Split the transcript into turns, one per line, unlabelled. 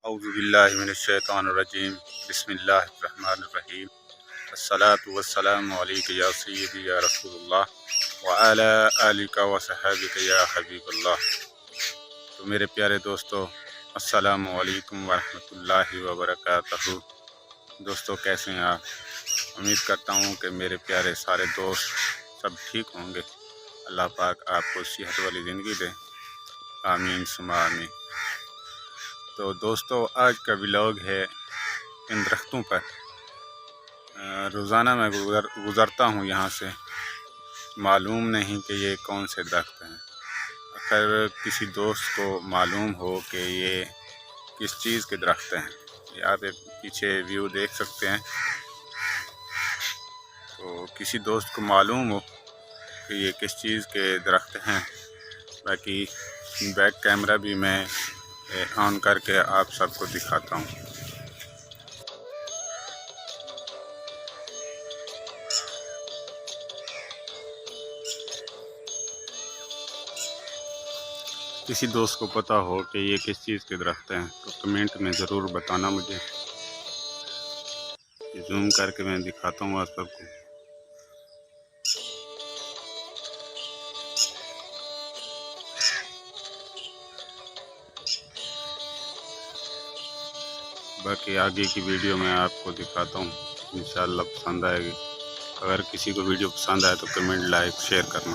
औज़ुबिल्लाहि मिनश्शैतानिर्रजीम बिस्मिल्लाहिर्रहमानिर्रहीम अस्सलातु वस्सलामु अलैका या सय्यदी या रसूलल्लाह व अला आलिका व सहाबिका या हबीबल्लाह। तो मेरे प्यारे दोस्तों, अस्सलामु अलैकुम व रहमतुल्लाहि व बरकातहू। दोस्तों, कैसे हैं आप? उम्मीद करता हूँ कि मेरे प्यारे सारे दोस्त सब ठीक होंगे। अल्लाह पाक आपको सेहत वाली ज़िंदगी दे, आमीन सुमा आमीन। तो दोस्तों, आज का व्लॉग है इन दरख्तों पर। रोज़ाना मैं गुज़रता हूँ यहाँ से, मालूम नहीं कि ये कौन से दरख्त हैं। अगर किसी दोस्त को मालूम हो कि ये किस चीज़ के दरख्त हैं, ये आप एक पीछे व्यू देख सकते हैं। तो किसी दोस्त को मालूम हो कि ये किस चीज़ के दरख्त हैं, बाकी बैक कैमरा भी मैं ऑन करके आप सबको दिखाता हूँ। किसी दोस्त को पता हो कि ये किस चीज़ के दरख्त हैं तो कमेंट में ज़रूर बताना मुझे। जूम करके मैं दिखाता हूँ आप सबको। बाकी आगे की वीडियो मैं आपको दिखाता हूँ, इंशाअल्लाह पसंद आएगी। अगर किसी को वीडियो पसंद आए तो कमेंट, लाइक, शेयर करना।